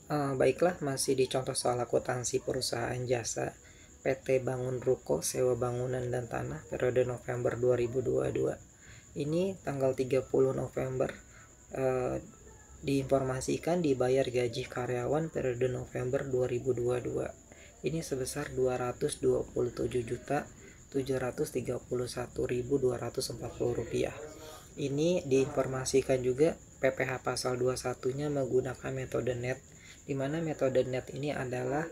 Baiklah, masih di contoh soal akuntansi perusahaan jasa PT Bangun Ruko Sewa Bangunan dan Tanah periode November 2022. Ini tanggal 30 November diinformasikan dibayar gaji karyawan periode November 2022. Ini sebesar Rp227.731.240. Ini diinformasikan juga PPh pasal 21-nya menggunakan metode net, di mana metode net ini adalah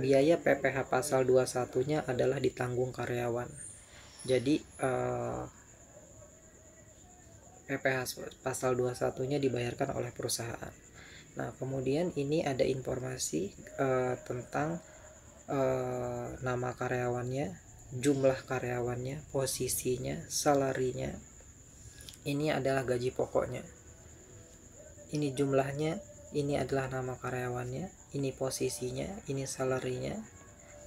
biaya PPh pasal 21-nya adalah ditanggung karyawan. Jadi PPh pasal 21-nya dibayarkan oleh perusahaan. Nah, kemudian ini ada informasi tentang nama karyawannya, jumlah karyawannya, posisinya, salarinya. Ini adalah gaji pokoknya. Ini jumlahnya, ini adalah nama karyawannya, ini posisinya, ini salarinya.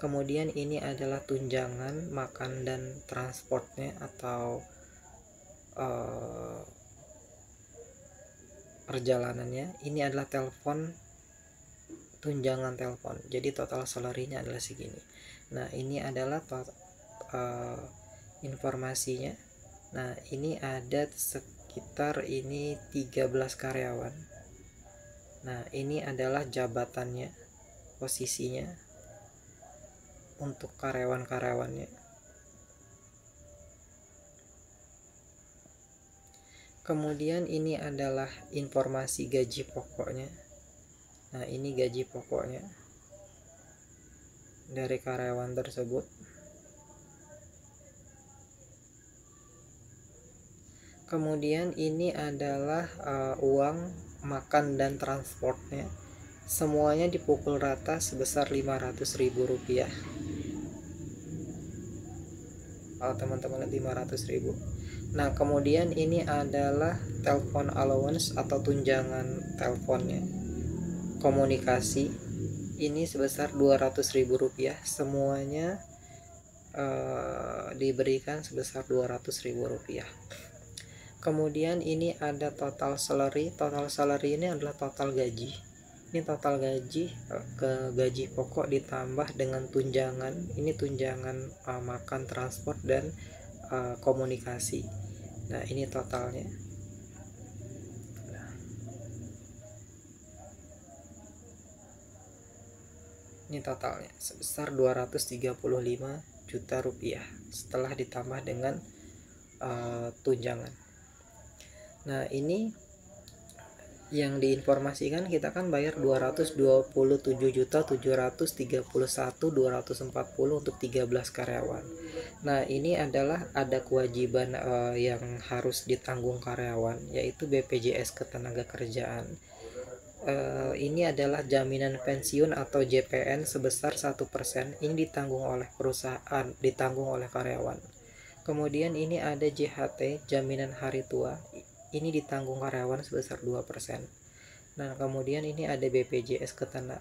Kemudian ini adalah tunjangan makan dan transportnya atau perjalanannya. Ini adalah telepon, tunjangan telepon. Jadi total salarinya adalah segini. Nah, ini adalah informasinya. Nah, ini ada sekitar ini 13 karyawan. Nah, ini adalah jabatannya, posisinya untuk karyawan-karyawannya. Kemudian ini adalah informasi gaji pokoknya. Nah, ini gaji pokoknya dari karyawan tersebut. Kemudian ini adalah uang makan dan transportnya. Semuanya dipukul rata sebesar Rp500.000. Teman-teman, 500.000. Nah, kemudian ini adalah telepon allowance atau tunjangan teleponnya. Komunikasi ini sebesar Rp200.000. Semuanya diberikan sebesar Rp200.000. Kemudian ini ada total salary. Total salary ini adalah total gaji. Ini total gaji, ke gaji pokok ditambah dengan tunjangan. Ini tunjangan makan, transport, dan komunikasi. Nah, ini totalnya. Ini totalnya sebesar Rp235 juta setelah ditambah dengan tunjangan. Nah, ini yang diinformasikan, kita kan bayar Rp227.731.240 untuk 13 karyawan. Nah, ini adalah ada kewajiban yang harus ditanggung karyawan, yaitu BPJS Ketenagakerjaan. Ini adalah jaminan pensiun atau JPN sebesar 1%. Ini ditanggung oleh perusahaan, ditanggung oleh karyawan. Kemudian ini ada JHT, jaminan hari tua. Ini ditanggung karyawan sebesar 2%. Nah, kemudian ini ada BPJS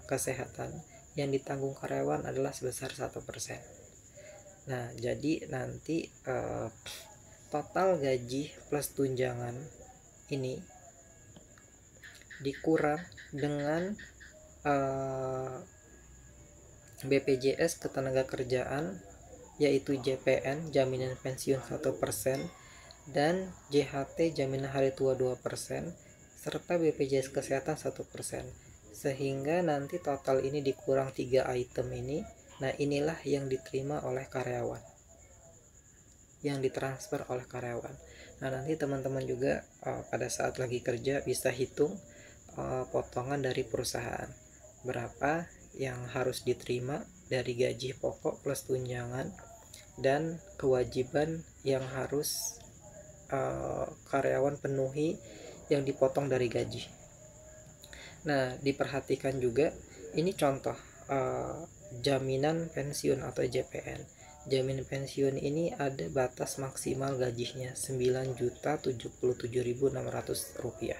Kesehatan, yang ditanggung karyawan adalah sebesar 1%. Nah, jadi nanti total gaji plus tunjangan ini dikurang dengan BPJS Ketenagakerjaan, yaitu JPN, jaminan pensiun 1%, dan JHT, jaminan hari tua 2%, serta BPJS Kesehatan 1%. Sehingga nanti total ini dikurang 3 item ini. Nah, inilah yang diterima oleh karyawan, yang ditransfer oleh karyawan. Nah, nanti teman-teman juga pada saat lagi kerja bisa hitung potongan dari perusahaan, berapa yang harus diterima dari gaji pokok plus tunjangan, dan kewajiban yang harus karyawan penuhi yang dipotong dari gaji. Nah, diperhatikan juga, ini contoh jaminan pensiun atau JPN. Jaminan pensiun ini ada batas maksimal gajinya Rp9.077.600.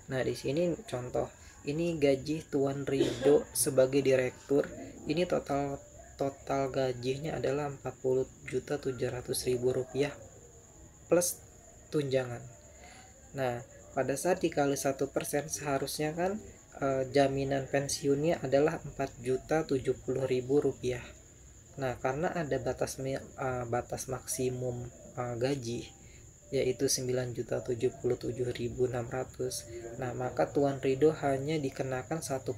Nah, di sini contoh, ini gaji Tuan Rido sebagai direktur. Ini total gajinya adalah Rp40.700.000 plus tunjangan. Nah, pada saat dikali 1%, seharusnya kan jaminan pensiunnya adalah Rp4.070.000. Nah, karena ada batas maksimum gaji yaitu 9.077.600. Nah, maka Tuan Rido hanya dikenakan 1%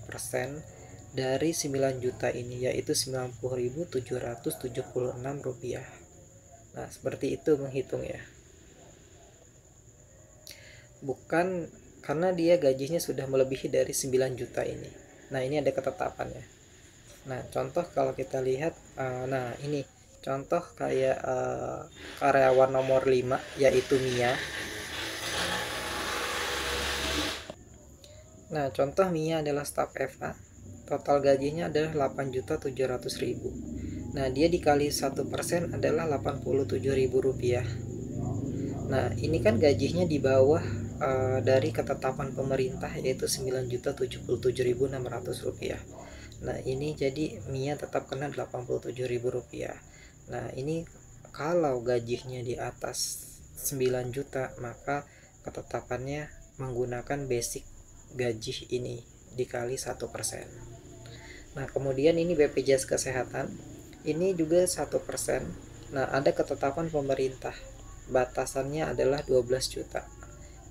dari 9 juta ini, yaitu Rp90.776. Nah, seperti itu menghitungnya. Bukan karena dia gajinya sudah melebihi dari 9 juta ini. Nah, ini ada ketetapannya. Nah, contoh kalau kita lihat, nah ini contoh kayak karyawan nomor 5 yaitu Mia. Nah, contoh Mia adalah staf FA. Total gajinya adalah Rp8.700.000. Nah, dia dikali 1% adalah Rp87.000. Nah, ini kan gajinya di bawah dari ketetapan pemerintah yaitu Rp9.077.600. Nah, ini jadi Mia tetap kena Rp87.000. Nah, ini kalau gajinya di atas 9 juta, maka ketetapannya menggunakan basic gaji ini dikali 1%. Nah, kemudian ini BPJS Kesehatan, ini juga 1%. Nah, ada ketetapan pemerintah, batasannya adalah 12 juta.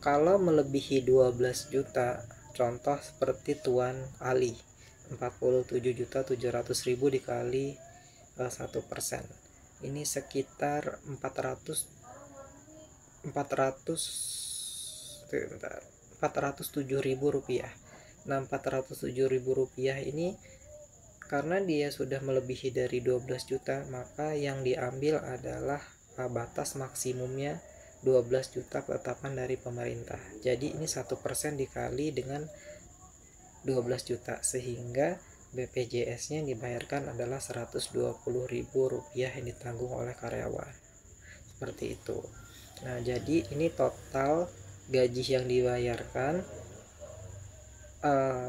Kalau melebihi 12 juta, contoh seperti Tuan Ali, 47.700.000 dikali 1%. Ini sekitar 407.000 rupiah. Nah, 407.000 rupiah ini karena dia sudah melebihi dari 12 juta, maka yang diambil adalah batas maksimumnya 12 juta ketetapan dari pemerintah. Jadi ini 1% dikali dengan 12 juta, sehingga BPJS-nya yang dibayarkan adalah Rp120.000 yang ditanggung oleh karyawan. Seperti itu. Nah, jadi ini total gaji yang dibayarkan,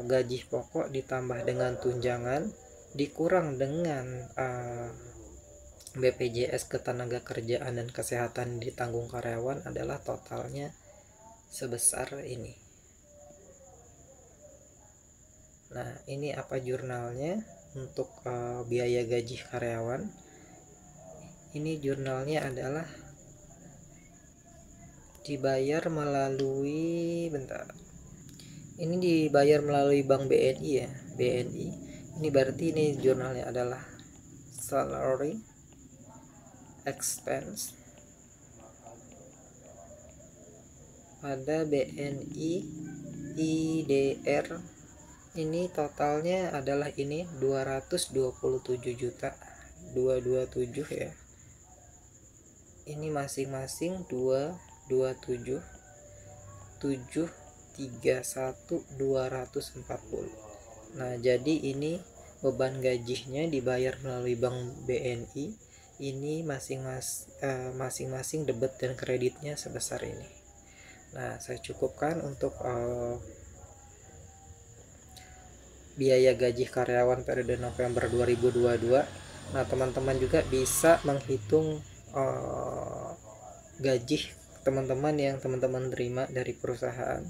gaji pokok ditambah dengan tunjangan dikurang dengan BPJS Ketenagakerjaan dan Kesehatan ditanggung karyawan adalah totalnya sebesar ini. Nah, ini apa jurnalnya untuk biaya gaji karyawan. Ini jurnalnya adalah dibayar melalui, ini dibayar melalui Bank BNI ya, BNI. Ini berarti ini jurnalnya adalah salary expense pada BNI IDR. Ini totalnya adalah ini 227.227 ya. Ini masing-masing 227 731 240. Nah, jadi ini beban gajinya dibayar melalui Bank BNI. Ini masing-masing debit dan kreditnya sebesar ini. Nah, saya cukupkan untuk biaya gaji karyawan periode November 2022. Nah, teman-teman juga bisa menghitung gaji teman-teman yang teman-teman terima dari perusahaan.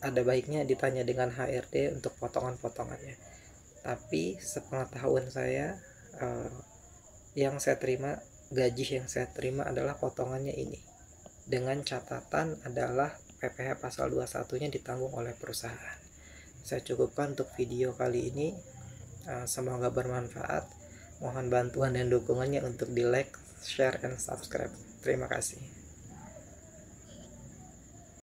Ada baiknya ditanya dengan HRD untuk potongan-potongannya. Tapi sepengetahuan saya, yang saya terima, gaji yang saya terima adalah potongannya ini. Dengan catatan adalah PPh pasal 21-nya ditanggung oleh perusahaan. Saya cukupkan untuk video kali ini. Semoga bermanfaat. Mohon bantuan dan dukungannya untuk di like, share, and subscribe. Terima kasih.